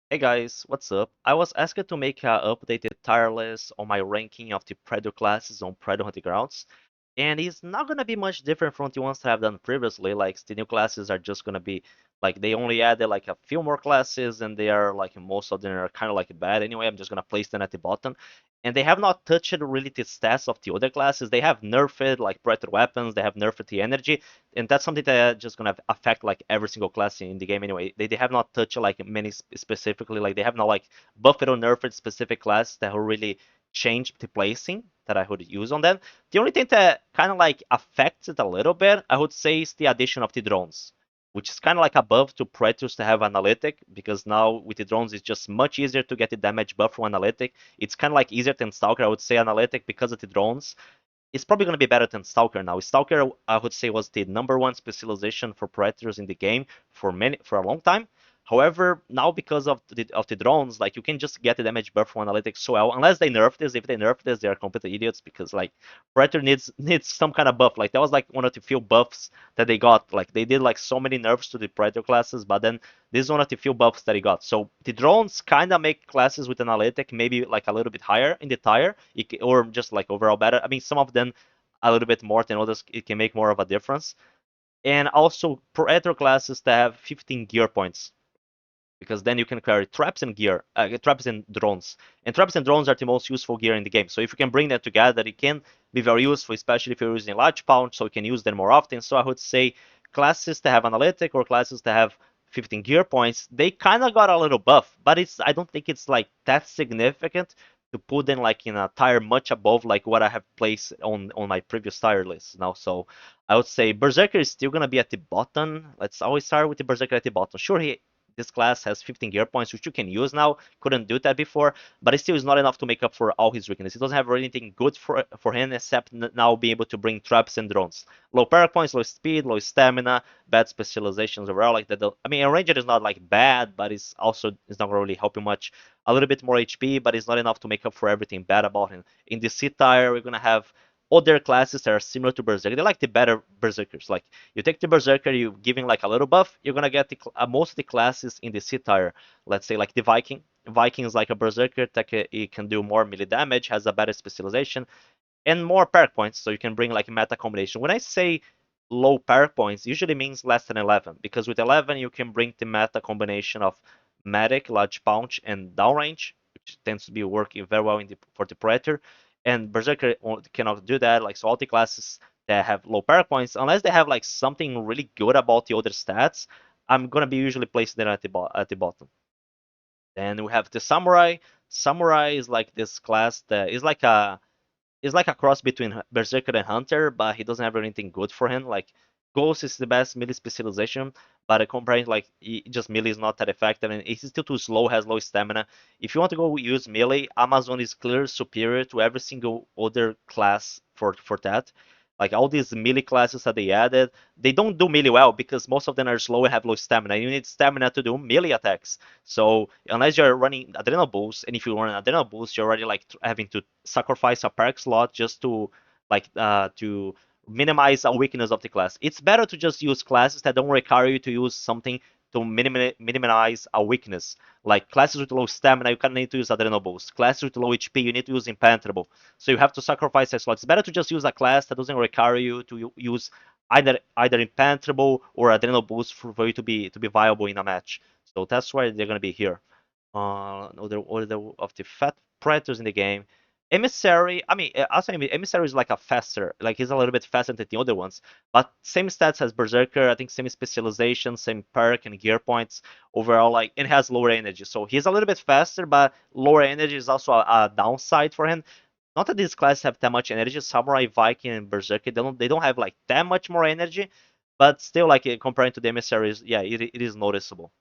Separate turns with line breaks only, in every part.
Hey guys, what's up? I was asked to make a updated tier list on my ranking of the Predator classes on Predator Hunting Grounds, and it's not gonna be much different from the ones that I've done previously. Like the new classes are just gonna be like they only added like a few more classes, and they are like most of them are kind of like bad anyway. I'm just gonna place them at the bottom, and they have not touched really the stats of the other classes. They have nerfed like Predator weapons, they have nerfed the energy, and that's something that just gonna affect like every single class in the game anyway. They have not touched like many specifically, like they have not like buffed or nerfed specific class that will really change the placing that I would use on them. The only thing that kind of like affects it a little bit, I would say, is the addition of the drones, which is kind of like above to Predators to have analytic, because now with the drones it's just much easier to get the damage buff from analytic. It's kind of like easier than Stalker, I would say, analytic because of the drones. It's probably going to be better than Stalker now. Stalker, I would say, was the number one specialization for Predators in the game for a long time. However, now because of the drones, like you can just get the damage buff from analytics so well. Unless they nerf this, if they nerf this, they are complete idiots because like Predator needs some kind of buff. Like that was like one of the few buffs that they got. Like they did like so many nerfs to the Predator classes, but then this is one of the few buffs that he got. So the drones kind of make classes with analytic maybe like a little bit higher in the tire, or just like overall better. I mean, some of them a little bit more than others. It can make more of a difference. And also Predator classes that have 15 gear points, because then you can carry traps and drones. And traps and drones are the most useful gear in the game. So if you can bring them together, it can be very useful, especially if you're using large punch, so you can use them more often. So I would say classes that have analytic or classes that have 15 gear points, they kind of got a little buff, but I don't think it's like that significant to put them like in a tier much above like what I have placed on my previous tier list now. So I would say Berserker is still gonna be at the bottom. Let's always start with the Berserker at the bottom. Sure, this class has 15 gear points, which you can use now. Couldn't do that before, but it still is not enough to make up for all his weakness. He doesn't have anything good for him except now being able to bring traps and drones. Low power points, low speed, low stamina, bad specializations overall. Like that. I mean, a ranger is not like bad, but it's not really helping much. A little bit more HP, but it's not enough to make up for everything bad about him. In the C tier, we're gonna have other classes that are similar to Berserker. They're like the better Berserkers. Like you take the Berserker, you giving like a little buff, you're gonna get most of the classes in the C tier. Let's say like the Viking. Viking is like a Berserker that it can do more melee damage, has a better specialization, and more perk points, so you can bring like meta combination. When I say low perk points, usually means less than 11, because with 11 you can bring the meta combination of medic, large punch, and downrange, which tends to be working very well for the Predator. And Berserker cannot do that. Like so, all the classes that have low perk points, unless they have like something really good about the other stats, I'm gonna be usually placing them at the bottom. Then we have the Samurai. Samurai is like this class that is like a cross between Berserker and Hunter, but he doesn't have anything good for him. Like Ghost is the best melee specialization, but comparing like just melee is not that effective, and he's still too slow, has low stamina. If you want to go use melee, Amazon is clearly superior to every single other class for that. Like all these melee classes that they added, they don't do melee well because most of them are slow and have low stamina. You need stamina to do melee attacks. So unless you're running adrenal boost, and if you run an adrenal boost, you're already like having to sacrifice a perk slot just to minimize a weakness of the class. It's better to just use classes that don't require you to use something to minimize a weakness. Like classes with low stamina, you kind of need to use adrenal boost. Classes with low HP, you need to use impenetrable. So you have to sacrifice a slot. It's better to just use a class that doesn't require you to use either impenetrable or adrenal boost for you to be viable in a match. So that's why they're gonna be here. Order of the fat predators in the game. Emissary, I mean, also Emissary is like a faster, like he's a little bit faster than the other ones, but same stats as Berserker. I think same specialization, same perk and gear points overall. Like it has lower energy, so he's a little bit faster, but lower energy is also a downside for him. Not that these classes have that much energy. Samurai, Viking, and Berserker they don't have like that much more energy, but still like comparing to the emissaries, yeah, it is noticeable.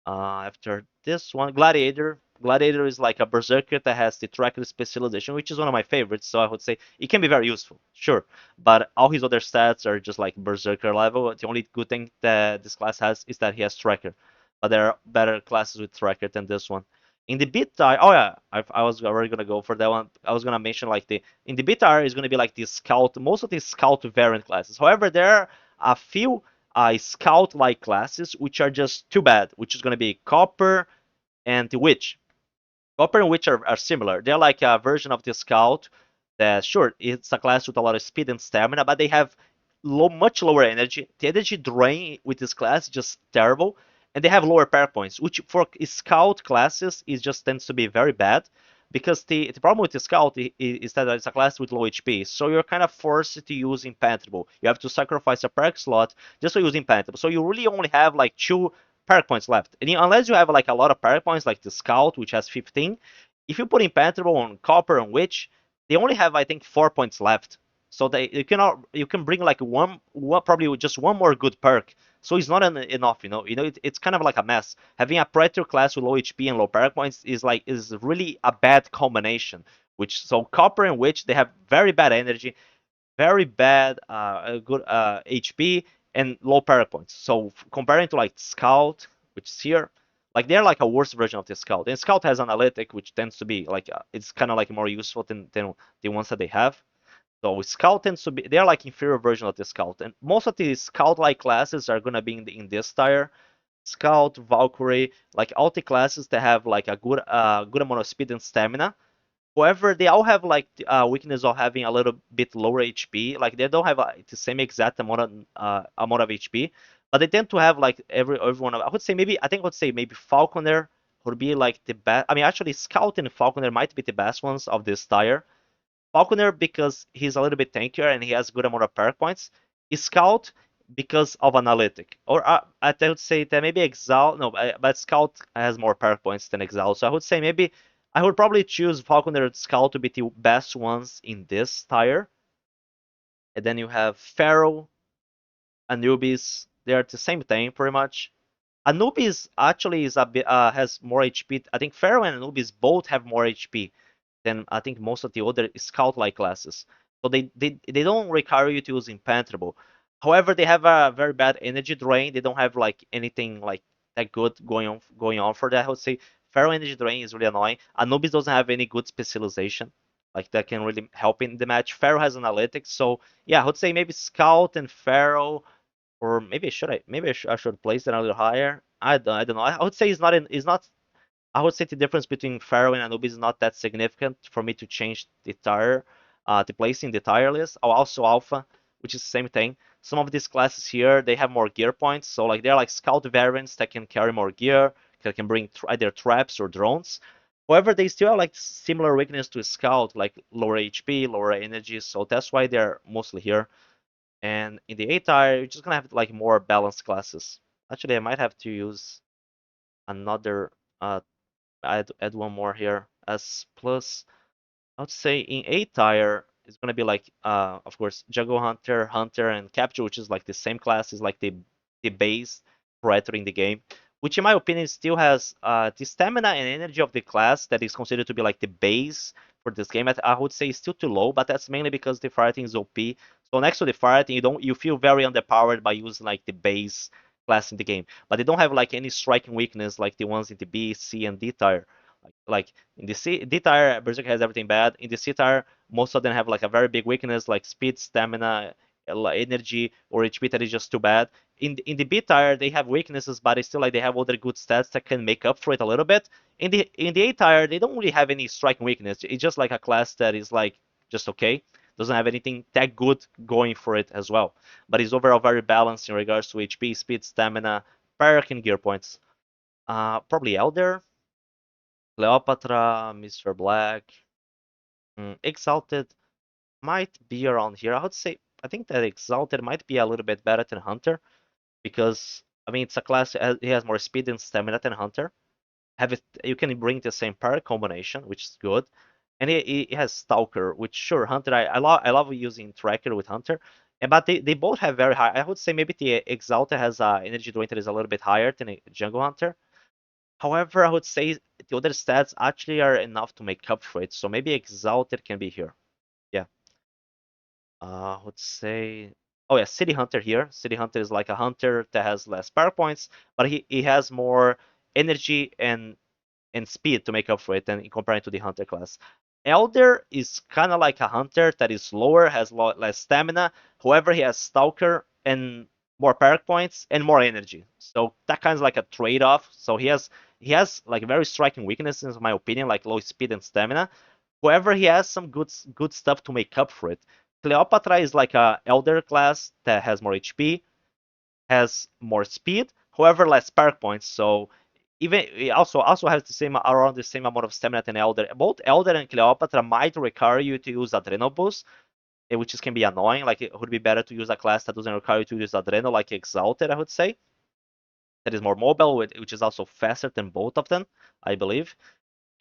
After this one, Gladiator. Gladiator is like a berserker that has the tracker specialization, which is one of my favorites. So I would say it can be very useful, sure. But all his other stats are just like berserker level. The only good thing that this class has is that he has tracker. But there are better classes with tracker than this one. In the beat tire, oh yeah, I was already gonna go for that one. I was gonna mention like in the beat tire is gonna be like the scout, most of the scout variant classes. However, there are a few scout-like classes, which are just too bad, which is going to be Copper and the Witch. Copper and Witch are similar. They're like a version of the Scout that, sure, it's a class with a lot of speed and stamina, but they have much lower energy. The energy drain with this class is just terrible, and they have lower power points, which for Scout classes is just tends to be very bad. Because the problem with the Scout is that it's a class with low HP, so you're kind of forced to use Impenetrable. You have to sacrifice a perk slot just to use Impenetrable. So you really only have like two perk points left. And unless you have like a lot of perk points, like the Scout, which has 15, if you put Impenetrable on Copper and Witch, they only have I think 4 points left. So you can bring like one probably with just one more good perk. So it's not enough, it's kind of like a mess. Having a Predator class with low HP and low perk points is really a bad combination. Which so Copper and Witch they have very bad energy, very bad good HP and low power points. So comparing to like Scout, which is here, like they're like a worse version of the Scout. And Scout has analytic, which tends to be like it's kind of like more useful than the ones that they have. So Scout tends to be they're like inferior version of the Scout, and most of the Scout-like classes are gonna be in this tier. Scout, Valkyrie, like all the classes that have like a good amount of speed and stamina. However, they all have like weakness of having a little bit lower HP. Like they don't have the same exact amount of HP, but they tend to have like everyone. I think I would say maybe Falconer would be like the best. I mean, actually, Scout and Falconer might be the best ones of this tier. Falconer because he's a little bit tankier and he has a good amount of perk points. Scout because of analytic, or I would say that maybe Exalt. No, but Scout has more perk points than Exalt, so I would say maybe I would probably choose Falconer and Scout to be the best ones in this tier. And then you have Pharaoh, Anubis. They are the same thing pretty much. Anubis actually is a bit has more HP. I think Pharaoh and Anubis both have more HP than I think most of the other scout-like classes. So they don't require you to use impenetrable. However, they have a very bad energy drain. They don't have like anything like that good going on for that. I would say Pharaoh energy drain is really annoying. Anubis doesn't have any good specialization like that can really help in the match. Pharaoh has analytics, so yeah, I would say maybe Scout and Pharaoh, or maybe I should place it a little higher. I don't know. I would say it's not I would say the difference between Pharaoh and Anubis is not that significant for me to change the place in the tire list. Oh, also Alpha, which is the same thing. Some of these classes here, they have more gear points, so like they're like scout variants that can carry more gear, that can bring either traps or drones. However, they still have like similar weakness to scout, like lower HP, lower energy, so that's why they're mostly here. And in the A tire, you're just gonna have like more balanced classes. Actually, I might have to use another add one more here as plus. I would say in A tier it's gonna be like of course Jungle Hunter, Hunter, and Capture, which is like the same class is like the base predator in the game, which in my opinion still has the stamina and energy of the class that is considered to be like the base for this game. I would say is still too low, but that's mainly because the fighting is OP. So next to the fighting, you feel very underpowered by using like the base class in the game, but they don't have like any striking weakness like the ones in the B, C, and D tier. Like in the D tier, Berserker has everything bad. In the C tier, most of them have like a very big weakness like speed, stamina, energy, or HP that is just too bad. In the B tier, they have weaknesses, but it's still like they have other good stats that can make up for it a little bit. In the A tier, they don't really have any striking weakness. It's just like a class that is like just okay. Doesn't have anything that good going for it as well. But it's overall very balanced in regards to HP, speed, stamina, perk, and gear points. Probably Elder, Cleopatra, Mr. Black, Exalted might be around here. I think that Exalted might be a little bit better than Hunter because I mean it's a class it has more speed and stamina than Hunter. You can bring the same power combination, which is good, and it has Stalker, which sure Hunter I love using Tracker with Hunter, but they both have very high. I would say maybe the Exalted has energy drain that is a little bit higher than a Jungle Hunter. However, I would say the other stats actually are enough to make up for it. So maybe Exalted can be here. Yeah. I would say. Oh yeah, City Hunter here. City Hunter is like a hunter that has less power points, but he has more energy and speed to make up for it than in comparing to the hunter class. Elder is kind of like a hunter that is slower, has less stamina. However, he has Stalker and more perk points and more energy. So that kind of like a trade-off. So he has like very striking weaknesses in my opinion, like low speed and stamina. However, he has some good stuff to make up for it. Cleopatra is like a elder class that has more HP, has more speed, however less perk points. So even it also has the same around the same amount of stamina than Elder. Both Elder and Cleopatra might require you to use Adrenal boost, which can be annoying. Like it would be better to use a class that doesn't require you to use Adrenal, like Exalted, I would say. That is more mobile, which is also faster than both of them, I believe.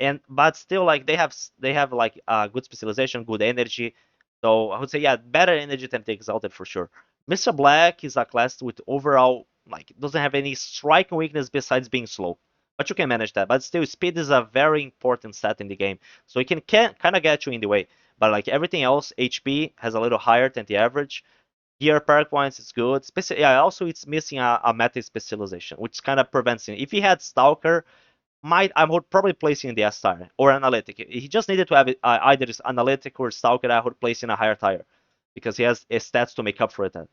And but still, like they have like good specialization, good energy. So I would say yeah, better energy than the Exalted for sure. Mr. Black is a class with overall like doesn't have any striking weakness besides being slow. But you can manage that. But still, speed is a very important stat in the game. So it can kind of get you in the way. But like everything else, HP has a little higher than the average. Gear perk points is good. Yeah, also it's missing a meta specialization, which kind of prevents him. If he had Stalker, I would probably place him in the S tier or analytic. He just needed to have either analytic or stalker. I would place in a higher tier because he has stats to make up for that.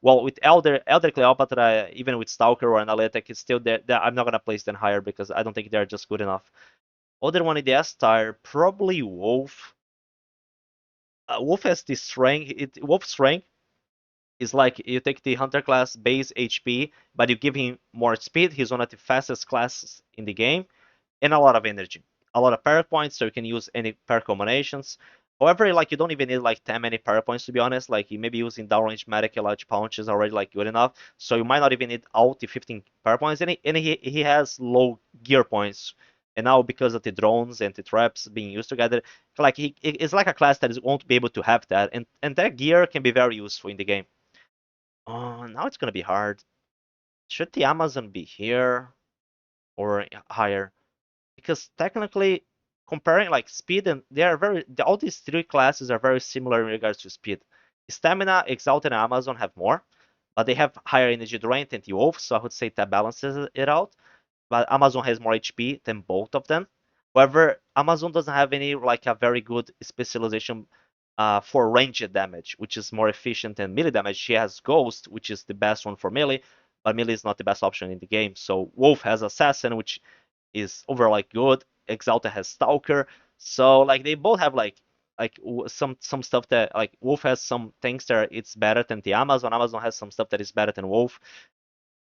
Well, with Elder Cleopatra, even with stalker or analytic, it's still there. I'm not gonna place them higher because I don't think they're just good enough. Other one in the S tier, probably Wolf. Wolf has the strength. Wolf strength is like you take the hunter class base HP, but you give him more speed. He's one of the fastest classes in the game and a lot of energy, a lot of power points, so you can use any power combinations. However, like you don't even need like 10 many power points to be honest. Like you maybe using downrange medic large punch is already like good enough. So you might not even need all the 15 power points. And he has low gear points. And now because of the drones and the traps being used together, like it's like a class that won't be able to have that. And that gear can be very useful in the game. Oh, now it's gonna be hard. Should the Amazon be here or higher? Because technically comparing like speed and they are all these three classes are very similar in regards to speed. Stamina, Exalt, and Amazon have more, but they have higher energy drain than the Wolf, so I would say that balances it out. But Amazon has more HP than both of them. However, Amazon doesn't have any like a very good specialization for ranged damage, which is more efficient than melee damage. She has Ghost, which is the best one for melee, but melee is not the best option in the game. So Wolf has Assassin, which is overall like good. Exalta has Stalker. So like they both have like some stuff that like Wolf has some things that it's better than the Amazon. Amazon has some stuff that is better than Wolf.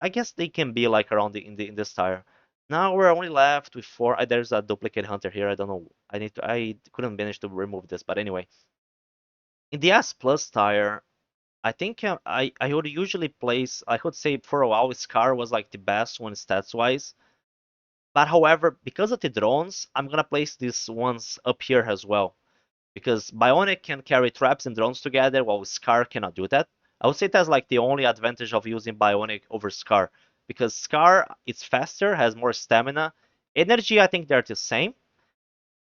I guess they can be like around in this tier. Now we're only left with four. There's a duplicate hunter here. I don't know. I couldn't manage to remove this, but anyway. In the S plus tier, I think I would usually place. I would say for a while Scar was like the best one stats wise. But however, because of the drones, I'm gonna place these ones up here as well. Because Bionic can carry traps and drones together, while Scar cannot do that. I would say that's like the only advantage of using Bionic over Scar. Because Scar is faster, has more stamina. Energy, I think they're the same.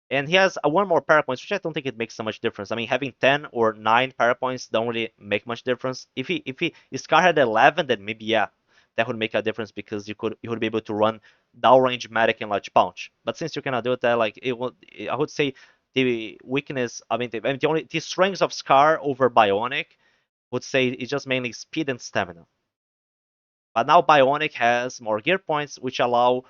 And he has one more power points, which I don't think it makes so much difference. I mean, having 10 or 9 power points don't really make much difference. If Scar had 11, then maybe yeah, that would make a difference because you would be able to run downrange medic and large punch. But since you cannot do that, like I would say the weakness. The strengths of Scar over Bionic would say it's just mainly speed and stamina. But now Bionic has more gear points, which allow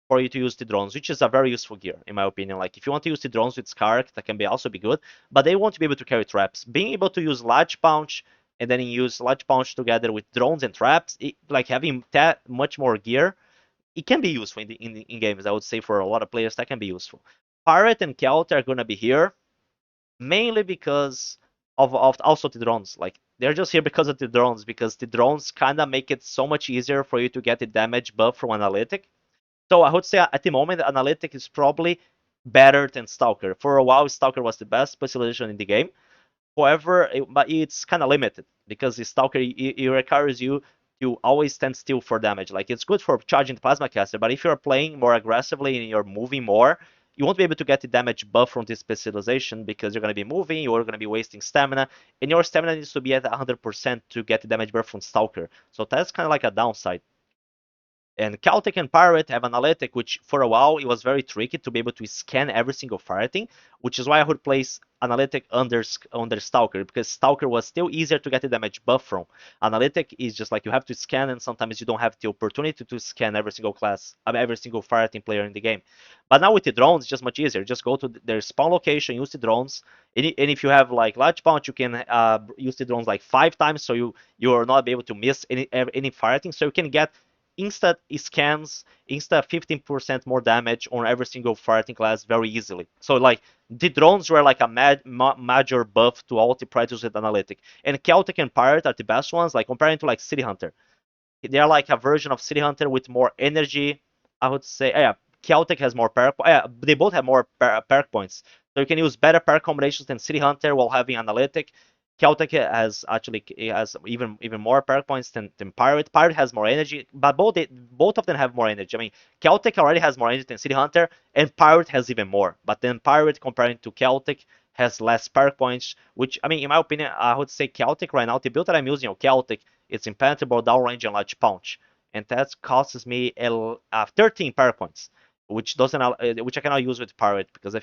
for you to use the drones, which is a very useful gear, in my opinion. Like, if you want to use the drones with Skark, that can also be good, but they won't be able to carry traps. Being able to use Large Punch and then use Large Punch together with drones and traps, like having that much more gear, it can be useful in games. I would say for a lot of players, that can be useful. Pirate and Kelt are going to be here, mainly because of also the drones. Like, they're just here because of the drones, because the drones kind of make it so much easier for you to get the damage buff from Analytic. So I would say at the moment, Analytic is probably better than Stalker. For a while, Stalker was the best specialization in the game. However, but it's kind of limited because the Stalker it requires you to always stand still for damage. Like, it's good for charging the Plasma Caster, but if you're playing more aggressively and you're moving more, you won't be able to get the damage buff from this specialization because you're going to be moving, you're going to be wasting stamina, and your stamina needs to be at 100% to get the damage buff from Stalker. So that's kind of like a downside. And Celtic and Pirate have Analytic, which for a while it was very tricky to be able to scan every single fireteam, which is why I would place Analytic under Stalker, because Stalker was still easier to get the damage buff from. Analytic is just like you have to scan, and sometimes you don't have the opportunity to scan every single class, every single fireteam player in the game. But now with the drones, it's just much easier. Just go to their spawn location, use the drones, and if you have like large bounce, you can use the drones like 5 times, so you're not able to miss any fireteam. So you can get instant scans, instant 15% more damage on every single fighting class very easily. So like the drones were like a major buff to all the Predators with Analytic. And Celtic and Pirate are the best ones, like comparing to like City Hunter. They're like a version of City Hunter with more energy. I would say, yeah, Celtic has more perk. Yeah, they both have more perk points, so you can use better perk combinations than City Hunter while having Analytic. Celtic has actually has even more perk points than Pirate. Pirate has more energy, but both of them have more energy. I mean, Celtic already has more energy than City Hunter, and Pirate has even more. But then Pirate comparing to Celtic has less perk points, which I mean, in my opinion, I would say Celtic right now. The build that I'm using on Celtic, it's impenetrable, downrange, and large punch, and that costs me 13 power points, which I cannot use with Pirate because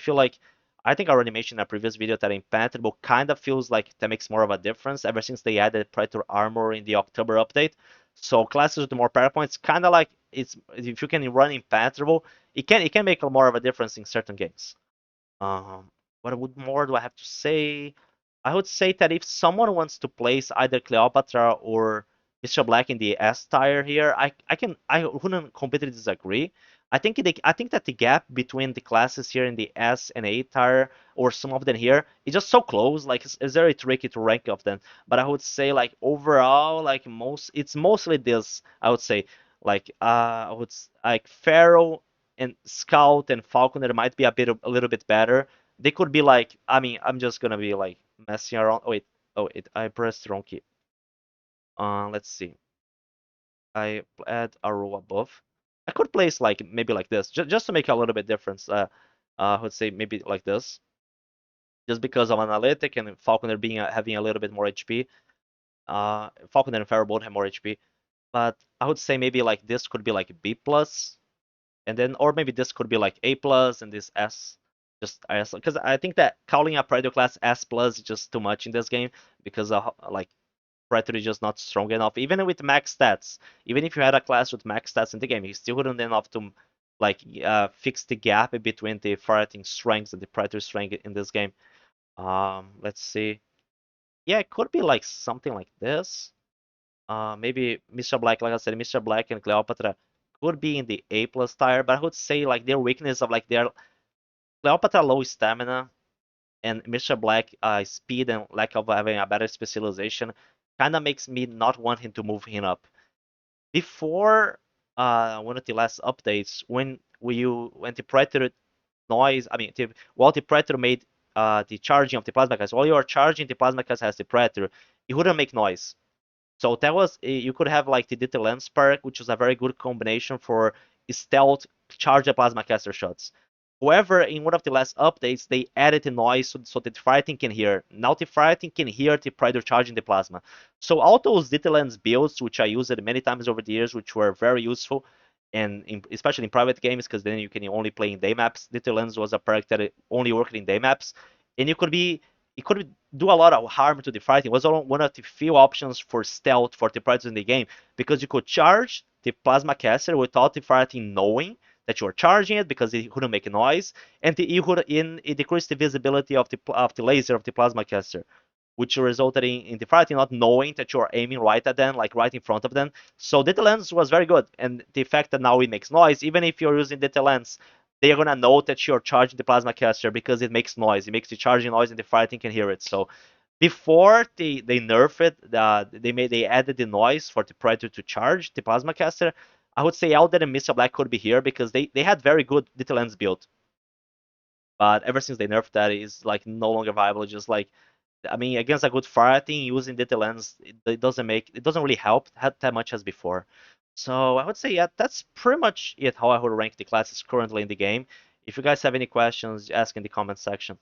I think I already mentioned in a previous video that impenetrable kind of feels like that makes more of a difference ever since they added Predator armor in the October update. So classes with more power points, kind of like it's if you can run impenetrable, it can make more of a difference in certain games. What more do I have to say? I would say that if someone wants to place either Cleopatra or Mr. Black in the S tier here, I wouldn't completely disagree. I think that the gap between the classes here in the S and A tier, or some of them here, is just so close. Like it's very tricky to rank of them. But I would say like overall, it's mostly this. I would say like Pharaoh and Scout and Falconer might be a little bit better. They could be like, I mean, I'm just gonna be like messing around. Oh wait, I pressed the wrong key. Let's see. I add a row above. I could place like maybe like this, just to make a little bit difference. I would say maybe like this, just because of analytic and Falconer being having a little bit more HP. Falconer and Pharaoh both have more HP, but I would say maybe like this could be like B plus, and then or maybe this could be like A plus and this S just S, because I think that calling a Predator class S plus is just too much in this game because like Predator is just not strong enough. Even with max stats, even if you had a class with max stats in the game, he still wouldn't enough to like fix the gap between the fighting strengths and the Predator strength in this game. Let's see. Yeah, it could be like something like this. Maybe Mr. Black, like I said, Mr. Black and Cleopatra could be in the A plus tier, but I would say like their weakness of like their Cleopatra low stamina and Mr. Black speed and lack of having a better specialization kind of makes me not want him to move him up. Before one of the last updates, when the Predator noise, I mean, while the Predator made the charging of the Plasma Cast, while you are charging the Plasma Cast as the Predator, it wouldn't make noise. So that was you could have like the Detail Lens perk, which was a very good combination for stealth charge the plasma caster shots. However, in one of the last updates, they added the noise so that the fighting can hear. Now the fighting can hear the Predator charging the plasma. So all those Detail Lens builds, which I used many times over the years, which were very useful, and especially in private games, because then you can only play in day maps. Detail Lens was a perk that only worked in day maps, and it could do a lot of harm to the fighting. It was one of the few options for stealth for the Predators in the game because you could charge the plasma caster without the fighting knowing that you are charging it because it couldn't make a noise, and it decreased the visibility of the laser of the plasma caster, which resulted in the fighting not knowing that you are aiming right at them, like right in front of them. So data lens was very good, and the fact that now it makes noise, even if you're using data lens, they are gonna know that you're charging the plasma caster because it makes noise. It makes the charging noise, and the fighting can hear it. So before they nerfed it, they added the noise for the Predator to charge the plasma caster. I would say Elden and Mr. Black could be here because they had very good detail lens build. But ever since they nerfed that, it's like no longer viable. Just like I mean, against a good fighting, using detail lens, it doesn't really help that much as before. So I would say yeah, that's pretty much it. How I would rank the classes currently in the game. If you guys have any questions, ask in the comment section.